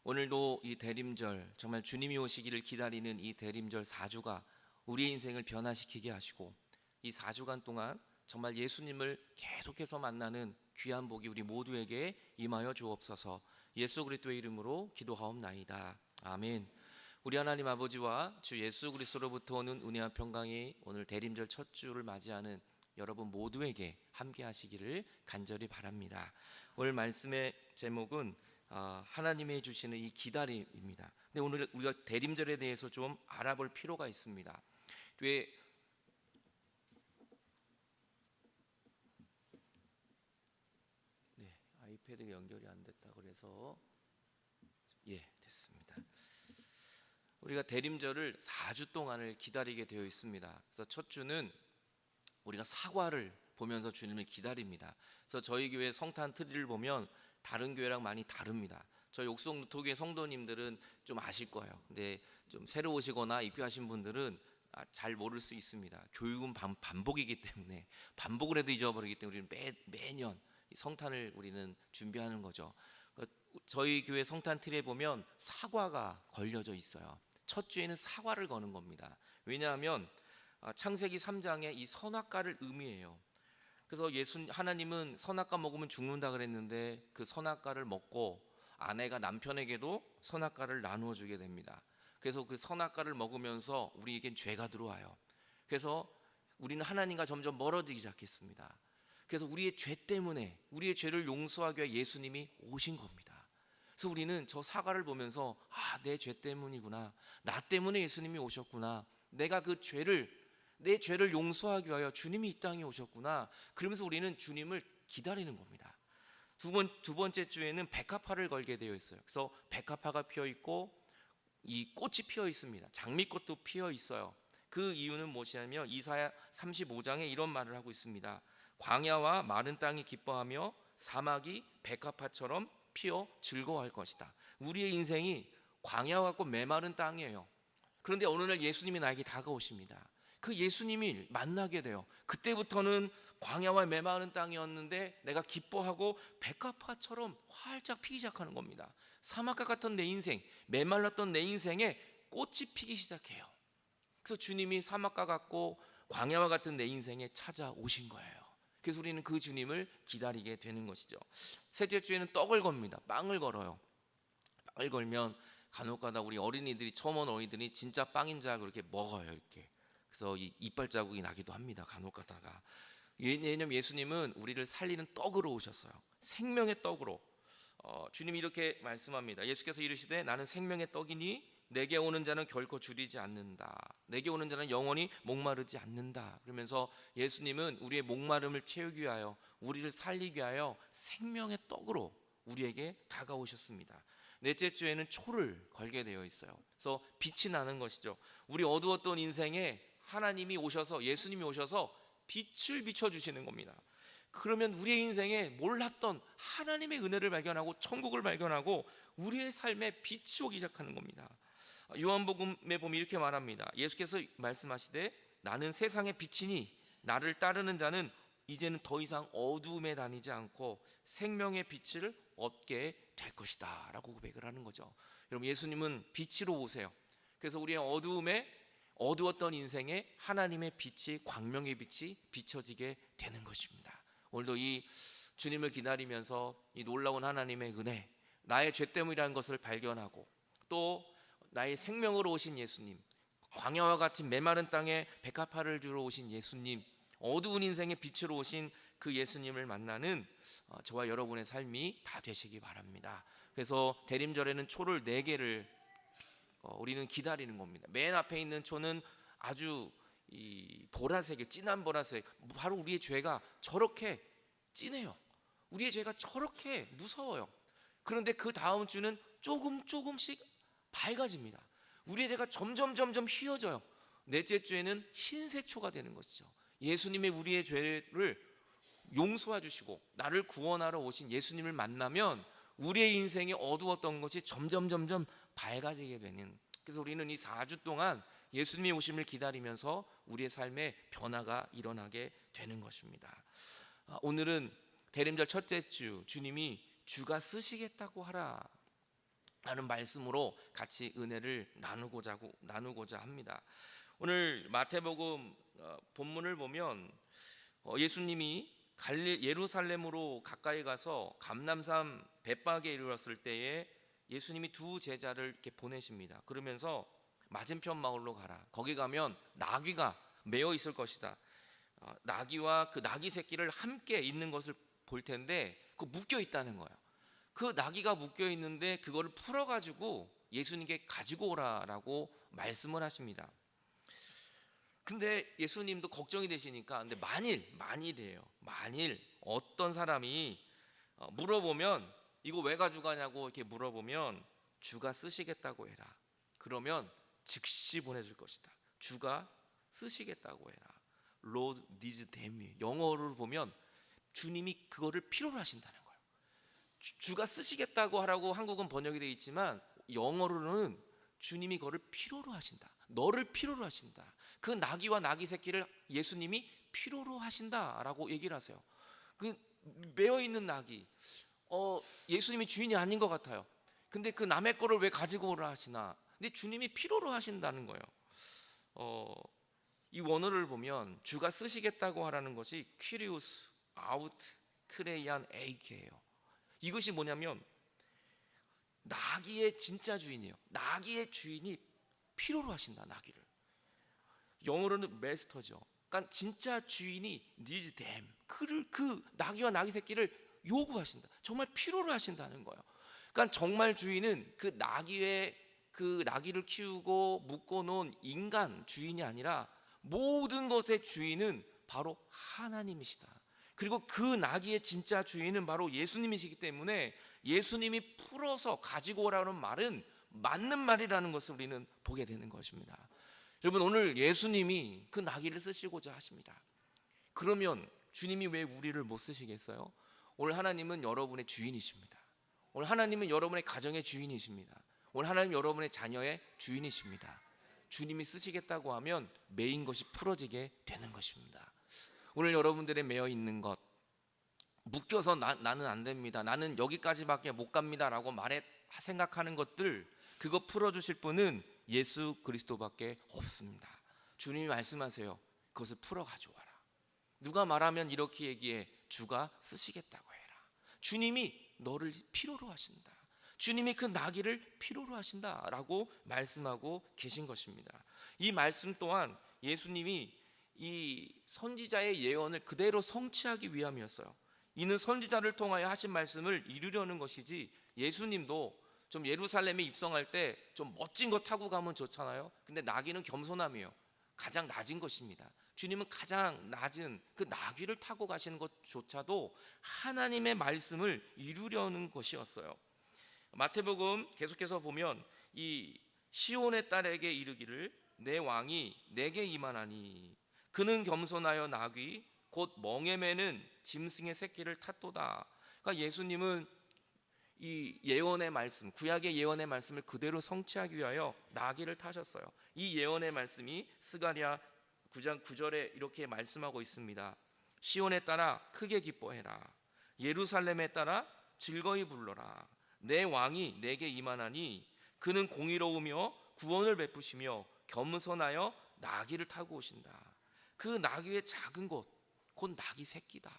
오늘도 이 대림절, 정말 주님이 오시기를 기다리는 이 대림절 4주가 우리의 인생을 변화시키게 하시고, 이 4주간 동안 정말 예수님을 계속해서 만나는 귀한 복이 우리 모두에게 임하여 주옵소서. 예수 그리스도의 이름으로 기도하옵나이다. 아멘. 우리 하나님 아버지와 주 예수 그리스도로부터 오는 은혜와 평강이 오늘 대림절 첫 주를 맞이하는 여러분 모두에게 함께 하시기를 간절히 바랍니다. 오늘 말씀의 제목은 하나님이 주시는 이 기다림입니다. 근데 오늘 우리가 대림절에 대해서 좀 알아볼 필요가 있습니다. 왜 아이패드가 연결이 안 됐다 그래서 됐습니다. 우리가 대림절을 4주 동안을 기다리게 되어 있습니다. 그래서 첫 주는 우리가 사과를 보면서 주님을 기다립니다. 그래서 저희 교회 성탄 트리를 보면 다른 교회랑 많이 다릅니다. 저희 옥성 루터교회 성도님들은 좀 아실 거예요. 근데 좀 새로 오시거나 입교하신 분들은 잘 모를 수 있습니다. 교육은 반복이기 때문에, 반복을 해도 잊어버리기 때문에 우리는 매년 성탄을 우리는 준비하는 거죠. 저희 교회 성탄 트리에 보면 사과가 걸려져 있어요. 첫 주에는 사과를 거는 겁니다. 왜냐하면 창세기 3장에 이 선악과를 의미해요. 그래서 하나님은 선악과 먹으면 죽는다 그랬는데 그 선악과를 먹고 아내가 남편에게도 선악과를 나누어 주게 됩니다. 그래서 그 선악과를 먹으면서 우리에겐 죄가 들어와요. 그래서 우리는 하나님과 점점 멀어지기 시작했습니다. 그래서 우리의 죄 때문에, 우리의 죄를 용서하기 위해 예수님이 오신 겁니다. 그래서 우리는 저 사과를 보면서 내 죄 때문이구나, 나 때문에 예수님이 오셨구나, 내가 내 죄를 용서하기 위하여 주님이 이 땅에 오셨구나. 그러면서 우리는 주님을 기다리는 겁니다. 두 번째 주에는 백합화를 걸게 되어 있어요. 그래서 백합화가 피어 있고 이 꽃이 피어 있습니다. 장미꽃도 피어 있어요. 그 이유는 무엇이냐면 이사야 35장에 이런 말을 하고 있습니다. 광야와 마른 땅이 기뻐하며 사막이 백합화처럼 피어 즐거워할 것이다. 우리의 인생이 광야와 같고 메마른 땅이에요. 그런데 어느 날 예수님이 나에게 다가오십니다. 그 예수님이 만나게 돼요. 그때부터는 광야와 메마른 땅이었는데 내가 기뻐하고 백합화처럼 활짝 피기 시작하는 겁니다. 사막과 같은 내 인생, 메말랐던 내 인생에 꽃이 피기 시작해요. 그래서 주님이 사막과 같고 광야와 같은 내 인생에 찾아오신 거예요. 그래서 우리는 그 주님을 기다리게 되는 것이죠. 셋째 주에는 떡을 겁니다. 빵을 걸어요. 빵을 걸면 간혹가다 우리 어린이들이, 처음 온 어린이들이 진짜 빵인 줄 알고 이렇게 먹어요. 이렇게. 그래서 이 이빨 자국이 나기도 합니다. 간혹가다가. 왜냐하면 예수님은 우리를 살리는 떡으로 오셨어요. 생명의 떡으로. 주님이 이렇게 말씀합니다. 예수께서 이르시되 나는 생명의 떡이니 내게 오는 자는 결코 줄이지 않는다. 내게 오는 자는 영원히 목마르지 않는다. 그러면서 예수님은 우리의 목마름을 채우기 위하여, 우리를 살리기 위하여 생명의 떡으로 우리에게 다가오셨습니다. 넷째 주에는 초를 걸게 되어 있어요. 그래서 빛이 나는 것이죠. 우리 어두웠던 인생에 하나님이 오셔서, 예수님이 오셔서 빛을 비춰주시는 겁니다. 그러면 우리의 인생에 몰랐던 하나님의 은혜를 발견하고 천국을 발견하고 우리의 삶에 빛이 오기 시작하는 겁니다. 요한복음에 보면 이렇게 말합니다. 예수께서 말씀하시되 나는 세상의 빛이니 나를 따르는 자는 이제는 더 이상 어두움에 다니지 않고 생명의 빛을 얻게 될 것이다 라고 고백을 하는 거죠. 여러분, 예수님은 빛으로 오세요. 그래서 우리의 어두웠던 인생에 하나님의 빛이, 광명의 빛이 비춰지게 되는 것입니다. 오늘도 이 주님을 기다리면서 이 놀라운 하나님의 은혜, 나의 죄 때문이라는 것을 발견하고, 또 나의 생명으로 오신 예수님, 광야와 같은 메마른 땅에 백합화를 주러 오신 예수님, 어두운 인생의 빛으로 오신 그 예수님을 만나는 저와 여러분의 삶이 다 되시기 바랍니다. 그래서 대림절에는 초를 4개를 우리는 기다리는 겁니다. 맨 앞에 있는 초는 아주 이 보라색의 진한 보라색, 바로 우리의 죄가 저렇게 진해요. 우리의 죄가 저렇게 무서워요. 그런데 그 다음 주는 조금씩 밝아집니다. 우리의 죄가 점점 휘어져요. 넷째 주에는 흰색 초가 되는 것이죠. 예수님의 우리의 죄를 용서해 주시고 나를 구원하러 오신 예수님을 만나면 우리의 인생에 어두웠던 것이 점점 밝아지게 되는, 그래서 우리는 이 4주 동안 예수님이 오심을 기다리면서 우리의 삶에 변화가 일어나게 되는 것입니다. 오늘은 대림절 첫째 주, 주님이 주가 쓰시겠다고 하라. 라는 말씀으로 같이 은혜를 나누고자 합니다. 오늘 마태복음 본문을 보면 예수님이 예루살렘으로 가까이 가서 감람산 벳박에 이르렀을 때에 예수님이 두 제자를 이렇게 보내십니다. 그러면서 맞은편 마을로 가라. 거기 가면 나귀가 메어 있을 것이다. 나귀와 그 나귀 새끼를 함께 있는 것을 볼 텐데 그 묶여 있다는 거예요. 그 나귀가 묶여 있는데 그거를 풀어 가지고 예수님께 가지고 오라라고 말씀을 하십니다. 근데 예수님도 걱정이 되시니까 근데 만일이에요. 만일 어떤 사람이 물어보면 이거 왜 가져가냐고 이렇게 물어보면 주가 쓰시겠다고 해라. 그러면 즉시 보내줄 것이다. 주가 쓰시겠다고 해라. Lord needs them. 영어로 보면 주님이 그거를 필요로 하신다는 거예요. 주가 쓰시겠다고 하라고 한국은 번역이 되어 있지만 영어로는 주님이 그거를 필요로 하신다. 너를 필요로 하신다. 그 나귀와 나귀 새끼를 예수님이 필요로 하신다라고 얘기를 하세요. 그 매어 있는 나귀, 예수님이 주인이 아닌 것 같아요. 근데 그 남의 거를 왜 가지고 오라 하시나? 근데 주님이 필요로 하신다는 거예요. 이 원어를 보면 주가 쓰시겠다고 하라는 것이 퀴리우스 아우트 크레이안 에이케예요. 이것이 뭐냐면 나귀의 진짜 주인이에요. 나귀의 주인이 필요로 하신다. 나귀를 영어로는 메스터죠. 그러니까 진짜 주인이 needs them. 그 나귀와 나귀 새끼를 요구하신다. 정말 필요로 하신다는 거예요. 그러니까 정말 주인은 그 나귀를 키우고 묶어놓은 인간 주인이 아니라 모든 것의 주인은 바로 하나님이시다. 그리고 그 나귀의 진짜 주인은 바로 예수님이시기 때문에 예수님이 풀어서 가지고 오라는 말은 맞는 말이라는 것을 우리는 보게 되는 것입니다. 여러분, 오늘 예수님이 그 나귀를 쓰시고자 하십니다. 그러면 주님이 왜 우리를 못 쓰시겠어요? 오늘 하나님은 여러분의 주인이십니다. 오늘 하나님은 여러분의 가정의 주인이십니다. 오늘 하나님 여러분의 자녀의 주인이십니다. 주님이 쓰시겠다고 하면 매인 것이 풀어지게 되는 것입니다. 오늘 여러분들의 매여 있는 것, 묶여서 나는 안 됩니다, 나는 여기까지밖에 못 갑니다 라고 생각하는 것들, 그거 풀어주실 분은 예수 그리스도밖에 없습니다. 주님이 말씀하세요. 그것을 풀어 가져와라. 누가 말하면 이렇게 얘기해. 주가 쓰시겠다고 해라. 주님이 너를 필요로 하신다. 주님이 그 나귀를 필요로 하신다라고 말씀하고 계신 것입니다. 이 말씀 또한 예수님이 이 선지자의 예언을 그대로 성취하기 위함이었어요. 이는 선지자를 통하여 하신 말씀을 이루려는 것이지, 예수님도 좀 예루살렘에 입성할 때 좀 멋진 거 타고 가면 좋잖아요. 근데 나귀는 겸손함이에요. 가장 낮은 것입니다. 주님은 가장 낮은 그 나귀를 타고 가시는 것조차도 하나님의 말씀을 이루려는 것이었어요. 마태복음 계속해서 보면 이 시온의 딸에게 이르기를 내 왕이 내게 임하나니 그는 겸손하여 나귀 곧 멍에 매는 짐승의 새끼를 탔도다. 그러니까 예수님은 이 예언의 말씀, 구약의 예언의 말씀을 그대로 성취하기 위하여 나귀를 타셨어요. 이 예언의 말씀이 스가랴 9장 9절에 이렇게 말씀하고 있습니다. 시온에 따라 크게 기뻐해라. 예루살렘에 따라 즐거이 불러라. 내 왕이 내게 임하나니 그는 공의로우며 구원을 베푸시며 겸손하여 나귀를 타고 오신다. 그 나귀의 작은 곳, 곧 나귀 새끼다.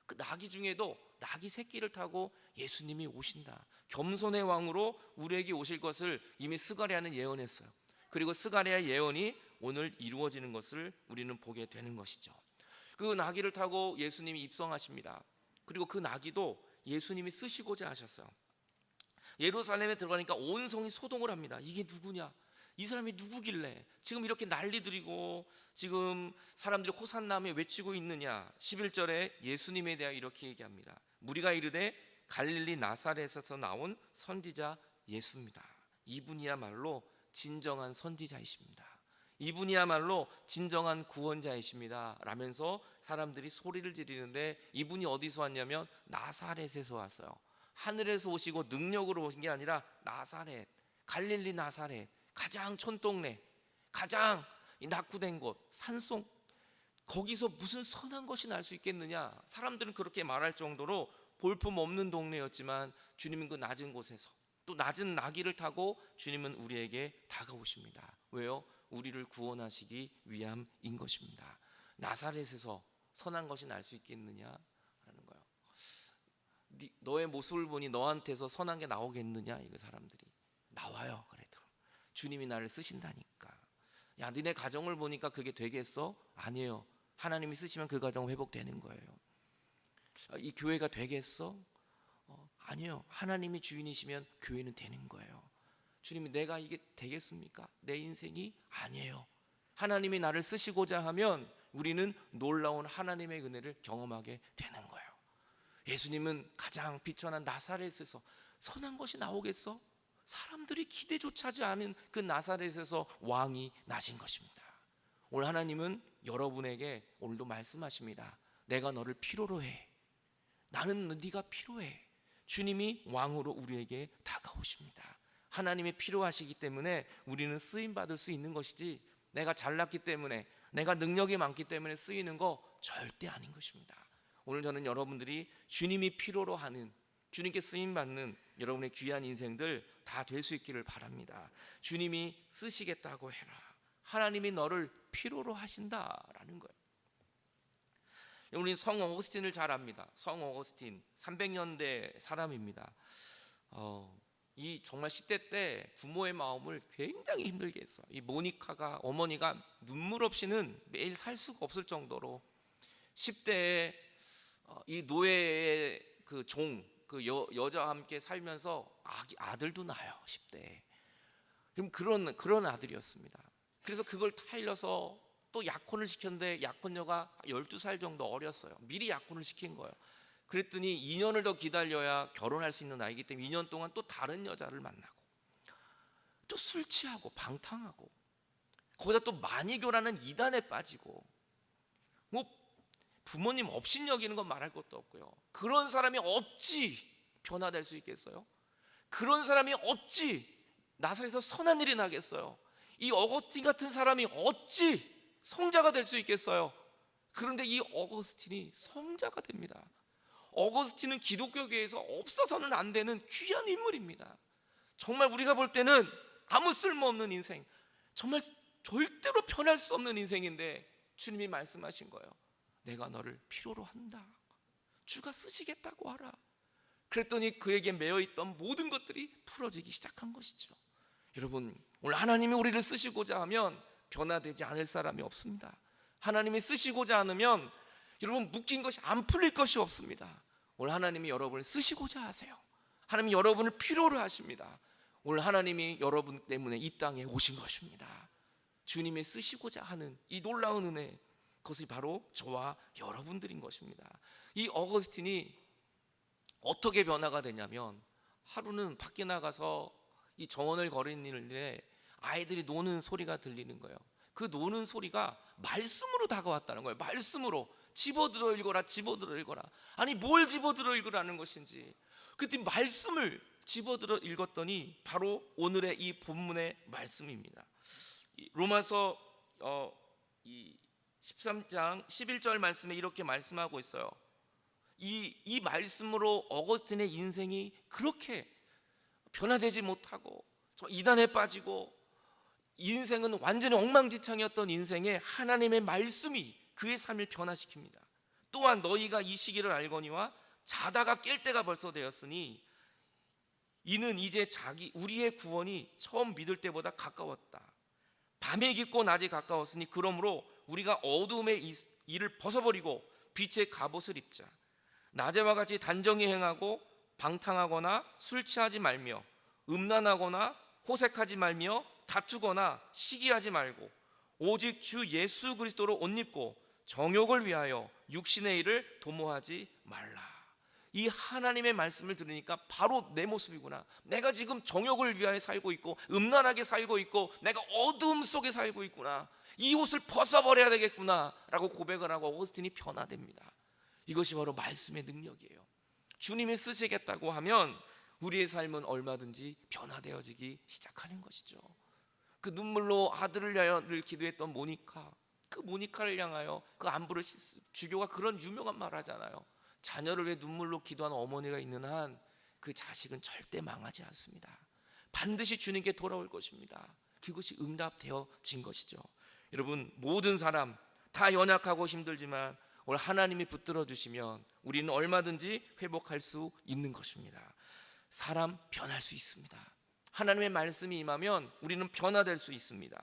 그 나귀 중에도 나귀 새끼를 타고 예수님이 오신다. 겸손의 왕으로 우리에게 오실 것을 이미 스가랴는 예언했어요. 그리고 스가랴의 예언이 오늘 이루어지는 것을 우리는 보게 되는 것이죠. 그 나귀를 타고 예수님이 입성하십니다. 그리고 그 나귀도 예수님이 쓰시고자 하셨어요. 예루살렘에 들어가니까 온 성이 소동을 합니다. 이게 누구냐? 이 사람이 누구길래 지금 이렇게 난리들이고 지금 사람들이 호산나며 외치고 있느냐? 11절에 예수님에 대하여 이렇게 얘기합니다. 무리가 이르되 갈릴리 나사렛에서 나온 선지자 예수입니다. 이분이야말로 진정한 선지자이십니다. 이분이야말로 진정한 구원자이십니다 라면서 사람들이 소리를 지르는데, 이분이 어디서 왔냐면 나사렛에서 왔어요. 하늘에서 오시고 능력으로 오신 게 아니라 나사렛, 갈릴리 나사렛, 가장 촌동네, 가장 낙후된 곳, 산속, 거기서 무슨 선한 것이 날 수 있겠느냐. 사람들은 그렇게 말할 정도로 볼품 없는 동네였지만 주님은 그 낮은 곳에서 또 낮은 나귀를 타고 주님은 우리에게 다가오십니다. 왜요? 우리를 구원하시기 위함인 것입니다. 나사렛에서 선한 것이 날 수 있겠느냐라는 거예요. 너의 모습을 보니 너한테서 선한 게 나오겠느냐? 이거 사람들이 나와요. 그래도 주님이 나를 쓰신다니까. 야, 니네 가정을 보니까 그게 되겠어? 아니에요. 하나님이 쓰시면 그 가정 회복되는 거예요. 이 교회가 되겠어? 아니요. 하나님이 주인이시면 교회는 되는 거예요. 주님이 내가 이게 되겠습니까? 내 인생이? 아니에요. 하나님이 나를 쓰시고자 하면 우리는 놀라운 하나님의 은혜를 경험하게 되는 거예요. 예수님은 가장 비천한 나사렛에서 선한 것이 나오겠어? 사람들이 기대조차 하지 않은 그 나사렛에서 왕이 나신 것입니다. 오늘 하나님은 여러분에게 오늘도 말씀하십니다. 내가 너를 필요로 해. 나는 네가 필요해. 주님이 왕으로 우리에게 다가오십니다. 하나님이 필요하시기 때문에 우리는 쓰임받을 수 있는 것이지, 내가 잘났기 때문에, 내가 능력이 많기 때문에 쓰이는 거 절대 아닌 것입니다. 오늘 저는 여러분들이 주님이 필요로 하는, 주님께 쓰임받는 여러분의 귀한 인생들 다 될 수 있기를 바랍니다. 주님이 쓰시겠다고 해라. 하나님이 너를 필요로 하신다라는 거예요. 우리 성 어거스틴을 잘 압니다. 성 어거스틴 300년대 사람입니다. 이 정말 10대 때 부모의 마음을 굉장히 힘들게 했어요. 이 모니카가, 어머니가 눈물 없이는 매일 살 수가 없을 정도로 10대에 이 노예의 그 종, 그 여자와 함께 살면서 아들도 낳아요. 10대에. 그럼 그런 아들이었습니다. 그래서 그걸 타일러서 또 약혼을 시켰는데 약혼녀가 12살 정도 어렸어요. 미리 약혼을 시킨 거예요. 그랬더니 2년을 더 기다려야 결혼할 수 있는 나이기 때문에 2년 동안 또 다른 여자를 만나고 또 술 취하고 방탕하고 거기다 또 만이교라는 이단에 빠지고, 뭐 부모님 업신여기는 건 말할 것도 없고요. 그런 사람이 어찌 변화될 수 있겠어요? 그런 사람이 어찌 나사렛에서 선한 일이 나겠어요? 이 어거스틴 같은 사람이 어찌 성자가 될 수 있겠어요? 그런데 이 어거스틴이 성자가 됩니다. 어거스틴은 기독교계에서 없어서는 안 되는 귀한 인물입니다. 정말 우리가 볼 때는 아무 쓸모없는 인생, 정말 절대로 변할 수 없는 인생인데 주님이 말씀하신 거예요. 내가 너를 필요로 한다. 주가 쓰시겠다고 하라. 그랬더니 그에게 매여있던 모든 것들이 풀어지기 시작한 것이죠. 여러분, 오늘 하나님이 우리를 쓰시고자 하면 변화되지 않을 사람이 없습니다. 하나님이 쓰시고자 않으면 여러분 묶인 것이 안 풀릴 것이 없습니다. 오늘 하나님이 여러분을 쓰시고자 하세요. 하나님이 여러분을 필요로 하십니다. 오늘 하나님이 여러분 때문에 이 땅에 오신 것입니다. 주님이 쓰시고자 하는 이 놀라운 은혜, 그것이 바로 저와 여러분들인 것입니다. 이 어거스틴이 어떻게 변화가 되냐면, 하루는 밖에 나가서 이 정원을 거리는데 아이들이 노는 소리가 들리는 거예요. 그 노는 소리가 말씀으로 다가왔다는 거예요. 말씀으로 집어들어 읽어라, 집어들어 읽어라. 아니 뭘 집어들어 읽으라는 것인지. 그때 말씀을 집어들어 읽었더니 바로 오늘의 이 본문의 말씀입니다. 로마서 13장 11절 말씀에 이렇게 말씀하고 있어요. 이 말씀으로 어거스틴의 인생이 그렇게 변화되지 못하고 이단에 빠지고 인생은 완전히 엉망진창이었던 인생에 하나님의 말씀이 그의 삶을 변화시킵니다. 또한 너희가 이 시기를 알거니와 자다가 깰 때가 벌써 되었으니 이는 이제 우리의 구원이 처음 믿을 때보다 가까웠다. 밤에 깊고 낮에 가까웠으니 그러므로 우리가 어두움의 일을 벗어버리고 빛의 갑옷을 입자. 낮에와 같이 단정히 행하고 방탕하거나 술 취하지 말며 음란하거나 호색하지 말며 다투거나 시기하지 말고 오직 주 예수 그리스도로 옷 입고 정욕을 위하여 육신의 일을 도모하지 말라. 이 하나님의 말씀을 들으니까 바로 내 모습이구나. 내가 지금 정욕을 위하여 살고 있고 음란하게 살고 있고 내가 어두움 속에 살고 있구나. 이 옷을 벗어버려야 되겠구나 라고 고백을 하고 어거스틴이 변화됩니다. 이것이 바로 말씀의 능력이에요. 주님이 쓰시겠다고 하면 우리의 삶은 얼마든지 변화되어지기 시작하는 것이죠. 그 눈물로 아들을 위하여 늘 기도했던 모니카, 그 모니카를 향하여 그 안부를 주교가 그런 유명한 말 하잖아요. 자녀를 위해 눈물로 기도하는 어머니가 있는 한 그 자식은 절대 망하지 않습니다. 반드시 주님께 돌아올 것입니다. 그것이 응답되어진 것이죠. 여러분, 모든 사람 다 연약하고 힘들지만 오늘 하나님이 붙들어 주시면 우리는 얼마든지 회복할 수 있는 것입니다. 사람 변할 수 있습니다. 하나님의 말씀이 임하면 우리는 변화될 수 있습니다.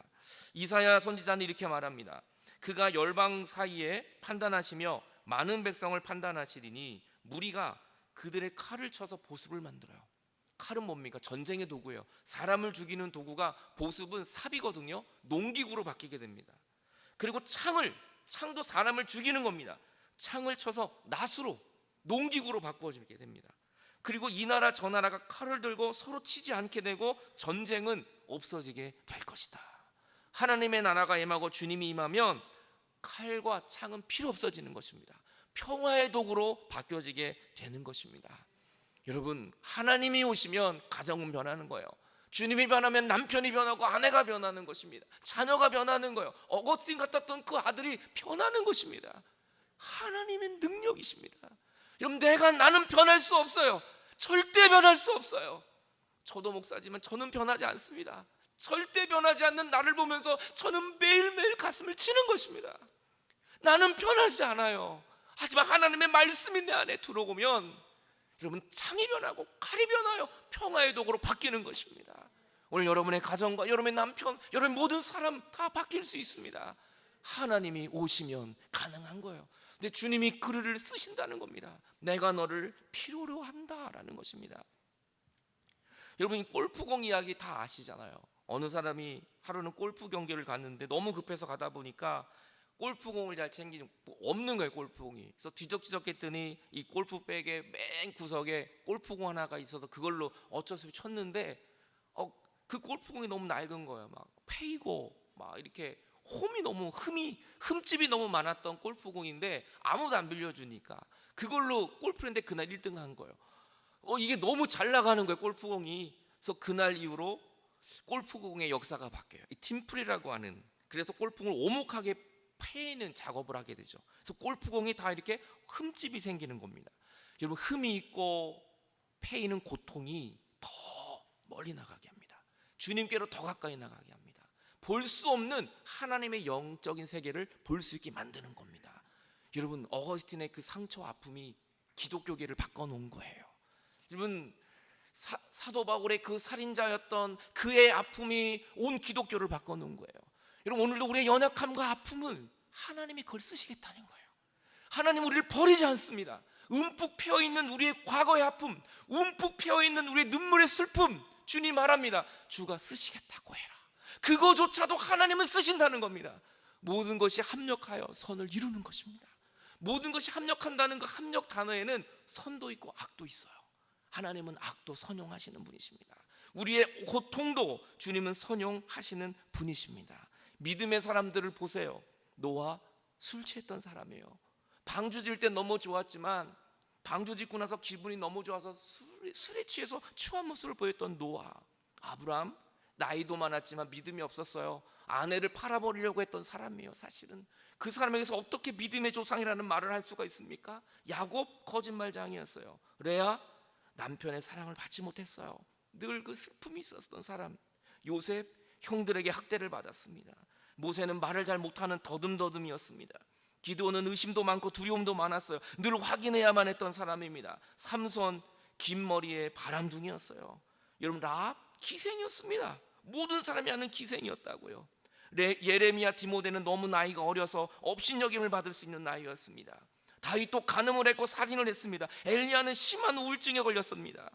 이사야 선지자는 이렇게 말합니다. 그가 열방 사이에 판단하시며 많은 백성을 판단하시리니 무리가 그들의 칼을 쳐서 보습을 만들어요. 칼은 뭡니까? 전쟁의 도구예요. 사람을 죽이는 도구가, 보습은 삽이거든요. 농기구로 바뀌게 됩니다. 그리고 창도 사람을 죽이는 겁니다. 창을 쳐서 낫으로, 농기구로 바꾸어지게 됩니다. 그리고 이 나라 저 나라가 칼을 들고 서로 치지 않게 되고 전쟁은 없어지게 될 것이다. 하나님의 나라가 임하고 주님이 임하면 칼과 창은 필요 없어지는 것입니다. 평화의 도구로 바뀌어지게 되는 것입니다. 여러분, 하나님이 오시면 가정은 변하는 거예요. 주님이 변하면 남편이 변하고 아내가 변하는 것입니다. 자녀가 변하는 거예요. 어거스틴 같았던 그 아들이 변하는 것입니다. 하나님의 능력이십니다. 여러분, 나는 변할 수 없어요. 절대 변할 수 없어요. 저도 목사지만 저는 변하지 않습니다. 절대 변하지 않는 나를 보면서 저는 매일매일 가슴을 치는 것입니다. 나는 변하지 않아요. 하지만 하나님의 말씀이 내 안에 들어오면 여러분, 창이 변하고 칼이 변하여 평화의 도구로 바뀌는 것입니다. 오늘 여러분의 가정과 여러분의 남편, 여러분의 모든 사람 다 바뀔 수 있습니다. 하나님이 오시면 가능한 거예요. 근데 주님이 글을 쓰신다는 겁니다. 내가 너를 필요로 한다라는 것입니다. 여러분, 골프공 이야기 다 아시잖아요. 어느 사람이 하루는 골프 경기를 갔는데 너무 급해서 가다 보니까 골프공을 잘 챙기지 없는 거예요. 골프공이. 그래서 뒤적뒤적했더니 이 골프백의 맨 구석에 골프공 하나가 있어서 그걸로 어쩔 수 없이 쳤는데 그 골프공이 너무 낡은 거예요. 막 패이고 막 이렇게 흠집이 너무 많았던 골프공인데 아무도 안 빌려주니까 그걸로 골프를 했는데 그날 1등 한 거예요. 이게 너무 잘 나가는 거예요, 골프공이. 그래서 그날 이후로 골프공의 역사가 바뀌어요. 이 팀플이라고 하는, 그래서 골프공을 오목하게 패이는 작업을 하게 되죠. 그래서 골프공이 다 이렇게 흠집이 생기는 겁니다. 여러분, 흠이 있고 패이는 고통이 더 멀리 나가게 합니다. 주님께로 더 가까이 나가게 합니다. 볼 수 없는 하나님의 영적인 세계를 볼 수 있게 만드는 겁니다. 여러분, 어거스틴의 그 상처와 아픔이 기독교계를 바꿔놓은 거예요. 여러분, 사도 바울의 그 살인자였던 그의 아픔이 온 기독교를 바꿔놓은 거예요. 여러분, 오늘도 우리의 연약함과 아픔은 하나님이 그걸 쓰시겠다는 거예요. 하나님 우리를 버리지 않습니다. 움푹 패어있는 우리의 과거의 아픔, 움푹 패어있는 우리의 눈물의 슬픔, 주님 말합니다. 주가 쓰시겠다고 해라. 그거조차도 하나님은 쓰신다는 겁니다. 모든 것이 합력하여 선을 이루는 것입니다. 모든 것이 합력한다는 그 합력 단어에는 선도 있고 악도 있어요. 하나님은 악도 선용하시는 분이십니다. 우리의 고통도 주님은 선용하시는 분이십니다. 믿음의 사람들을 보세요. 노아 술 취했던 사람이에요. 방주 질 때 너무 좋았지만 방주 짓고 나서 기분이 너무 좋아서 술에 취해서 추한 모습을 보였던 노아. 아브라함, 나이도 많았지만 믿음이 없었어요. 아내를 팔아버리려고 했던 사람이에요. 사실은 그 사람에게서 어떻게 믿음의 조상이라는 말을 할 수가 있습니까? 야곱, 거짓말장이었어요. 레아, 남편의 사랑을 받지 못했어요. 늘 그 슬픔이 있었던 사람. 요셉, 형들에게 학대를 받았습니다. 모세는 말을 잘 못하는 더듬더듬이었습니다. 기드온은 의심도 많고 두려움도 많았어요. 늘 확인해야만 했던 사람입니다. 삼손, 긴 머리에 바람둥이였어요. 여러분, 라합 기생이었습니다. 모든 사람이 아는 기생이었다고요. 예레미야, 디모데는 너무 나이가 어려서 업신여김을 받을 수 있는 나이였습니다. 다윗도 간음을 했고 살인을 했습니다. 엘리야는 심한 우울증에 걸렸습니다.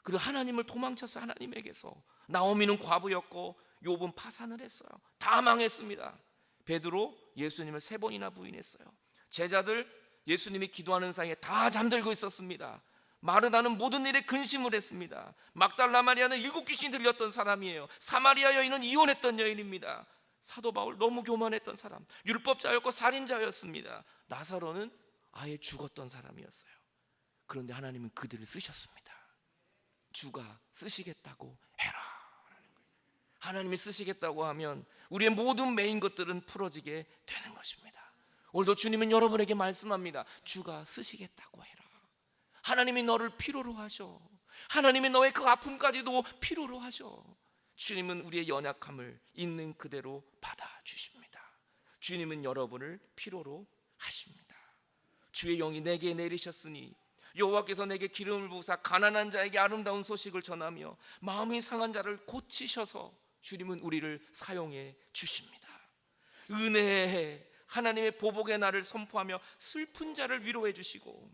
그리고 하나님을 도망쳐서 하나님에게서. 나오미는 과부였고 욥은 파산을 했어요. 다 망했습니다. 베드로 예수님을 3번이나 부인했어요. 제자들 예수님이 기도하는 사이에 다 잠들고 있었습니다. 마르다는 모든 일에 근심을 했습니다. 막달라 마리아는 7귀신이 들렸던 사람이에요. 사마리아 여인은 이혼했던 여인입니다. 사도 바울 너무 교만했던 사람, 율법자였고 살인자였습니다. 나사로는 아예 죽었던 사람이었어요. 그런데 하나님은 그들을 쓰셨습니다. 주가 쓰시겠다고 해라. 하나님이 쓰시겠다고 하면 우리의 모든 메인 것들은 풀어지게 되는 것입니다. 오늘도 주님은 여러분에게 말씀합니다. 주가 쓰시겠다고 해라. 하나님이 너를 필요로 하셔. 하나님이 너의 그 아픔까지도 필요로 하셔. 주님은 우리의 연약함을 있는 그대로 받아주십니다. 주님은 여러분을 필요로 하십니다. 주의 영이 내게 내리셨으니 여호와께서 내게 기름을 부으사 가난한 자에게 아름다운 소식을 전하며 마음이 상한 자를 고치셔서 주님은 우리를 사용해 주십니다. 은혜의 하나님의 보복의 날을 선포하며 슬픈 자를 위로해 주시고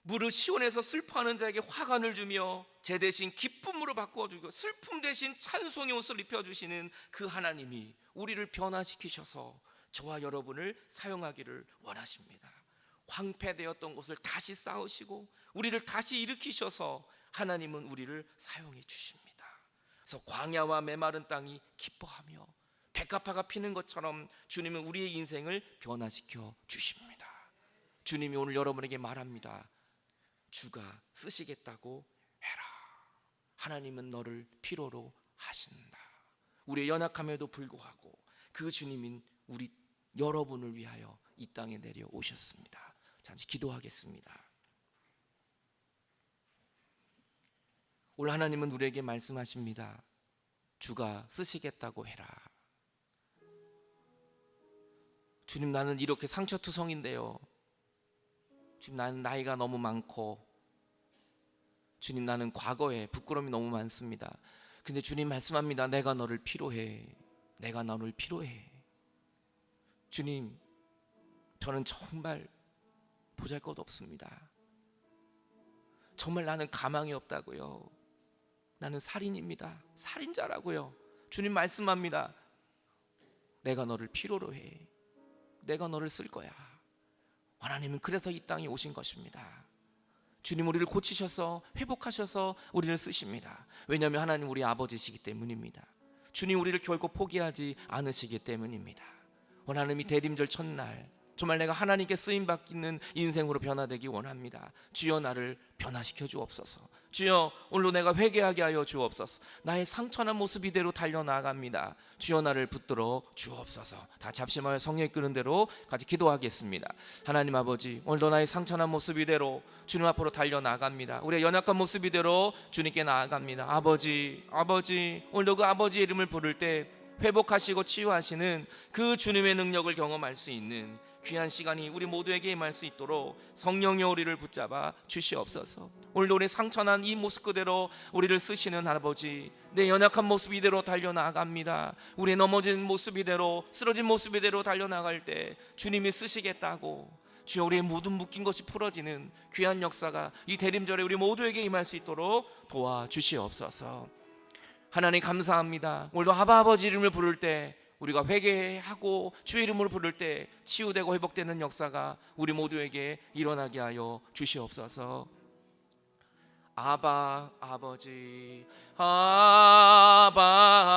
무릇 시온에서 슬퍼하는 자에게 화관을 주며 제 대신 기쁨으로 바꾸어주고 슬픔 대신 찬송의 옷을 입혀주시는 그 하나님이 우리를 변화시키셔서 저와 여러분을 사용하기를 원하십니다. 황폐되었던 곳을 다시 쌓으시고 우리를 다시 일으키셔서 하나님은 우리를 사용해 주십니다. 그래서 광야와 메마른 땅이 기뻐하며 백합화가 피는 것처럼 주님은 우리의 인생을 변화시켜 주십니다. 주님이 오늘 여러분에게 말합니다. 주가 쓰시겠다고 해라. 하나님은 너를 필요로 하신다. 우리의 연약함에도 불구하고 그 주님인 우리 여러분을 위하여 이 땅에 내려오셨습니다. 잠시 기도하겠습니다. 오늘 하나님은 우리에게 말씀하십니다. 주가 쓰시겠다고 해라. 주님, 나는 이렇게 상처투성인데요. 주님, 나는 나이가 너무 많고, 주님, 나는 과거에 부끄러움이 너무 많습니다. 근데 주님 말씀합니다. 내가 너를 필요해. 내가 너를 필요해. 주님, 저는 정말 보잘것 없습니다. 정말 나는 가망이 없다고요. 나는 살인입니다. 살인자라고요. 주님 말씀합니다. 내가 너를 필요로 해. 내가 너를 쓸 거야. 하나님은 그래서 이 땅에 오신 것입니다. 주님 우리를 고치셔서 회복하셔서 우리를 쓰십니다. 왜냐하면 하나님 우리 아버지시기 때문입니다. 주님 우리를 결코 포기하지 않으시기 때문입니다. 하나님이 대림절 첫날 정말 내가 하나님께 쓰임받는 인생으로 변화되기 원합니다. 주여 나를 변화시켜 주옵소서. 주여 오늘로 내가 회개하게 하여 주옵소서. 나의 상처난 모습 이대로 달려나갑니다. 주여 나를 붙들어 주옵소서. 다 잡심하여 성령이 끄는 대로 같이 기도하겠습니다. 하나님 아버지, 오늘도 나의 상처난 모습 이대로 주님 앞으로 달려나갑니다. 우리의 연약한 모습 이대로 주님께 나아갑니다. 아버지, 오늘도 그 아버지의 이름을 부를 때 회복하시고 치유하시는 그 주님의 능력을 경험할 수 있는 귀한 시간이 우리 모두에게 임할 수 있도록 성령의 우리를 붙잡아 주시옵소서. 오늘도 우리 상처난 이 모습 그대로 우리를 쓰시는 아버지, 내 연약한 모습 이대로 달려나갑니다. 우리의 넘어진 모습 이대로, 쓰러진 모습 이대로 달려나갈 때 주님이 쓰시겠다고, 주여 우리의 모든 묶인 것이 풀어지는 귀한 역사가 이 대림절에 우리 모두에게 임할 수 있도록 도와주시옵소서. 하나님 감사합니다. 오늘도 아버지 이름을 부를 때 우리가 회개하고 주의 이름으로 부를 때 치유되고 회복되는 역사가 우리 모두에게 일어나게 하여 주시옵소서. 아바 아버지, 아바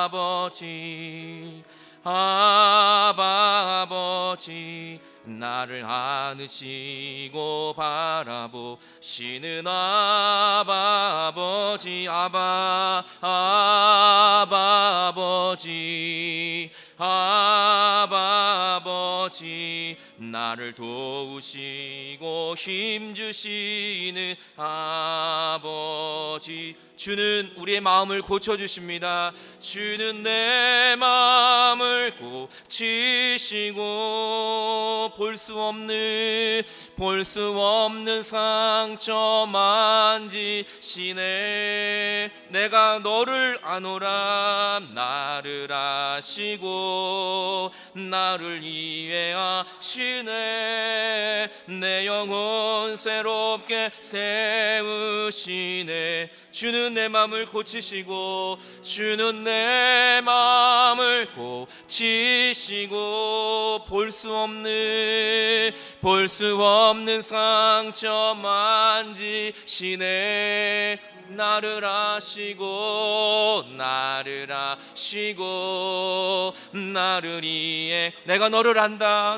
아버지, 아바 아버지, 나를 안으시고 바라보시는 아바 아버지, 아바 아버지, 아바 아버지, 나를 도우시고 힘주시는 아버지, 주는 우리의 마음을 고쳐주십니다. 주는 내 마음을 고치시고 볼 수 없는 상처 만지시네. 내가 너를 아노라. 나를 아시고 나를 이해하시네. 내 영혼 새롭게 세우시네. 주는 내 마음을 고치시고, 주는 내 마음을 고치시고 볼 수 없는 상처 만지시네. 나를 아시고 나를 이해. 내가 너를 안다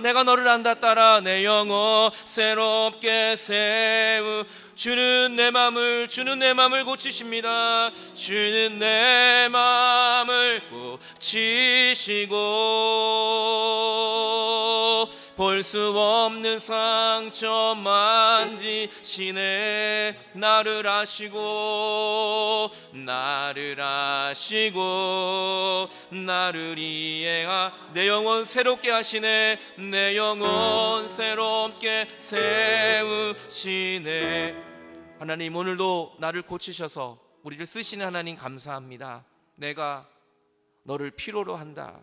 따라 내 영혼 새롭게 세우. 주는 내 마음을 고치십니다. 주는 내 마음을 고치시고 볼 볼 수 없는 상처 만지시네. 나를 아시고 나를 이해하 내 영혼 새롭게 하시네. 내 영혼 새롭게 세우시네. 하나님, 오늘도 나를 고치셔서 우리를 쓰시는 하나님 감사합니다. 내가 너를 필요로 한다.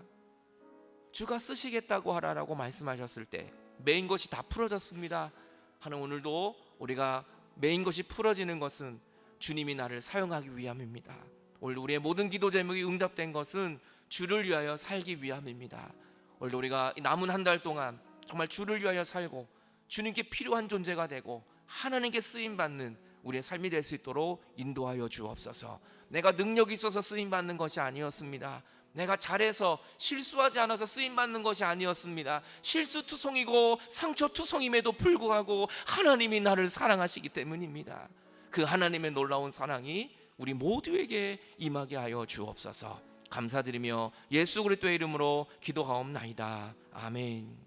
주가 쓰시겠다고 하라라고 말씀하셨을 때 메인 것이 다 풀어졌습니다. 하는 오늘도 우리가 메인 것이 풀어지는 것은 주님이 나를 사용하기 위함입니다. 오늘 우리의 모든 기도 제목이 응답된 것은 주를 위하여 살기 위함입니다. 오늘 우리가 남은 한 달 동안 정말 주를 위하여 살고 주님께 필요한 존재가 되고 하나님께 쓰임받는 우리의 삶이 될 수 있도록 인도하여 주옵소서. 내가 능력이 있어서 쓰임받는 것이 아니었습니다. 내가 잘해서 실수하지 않아서 쓰임받는 것이 아니었습니다. 실수투성이고 상처투성임에도 불구하고 하나님이 나를 사랑하시기 때문입니다. 그 하나님의 놀라운 사랑이 우리 모두에게 임하게 하여 주옵소서. 감사드리며 예수 그리스도의 이름으로 기도하옵나이다. 아멘.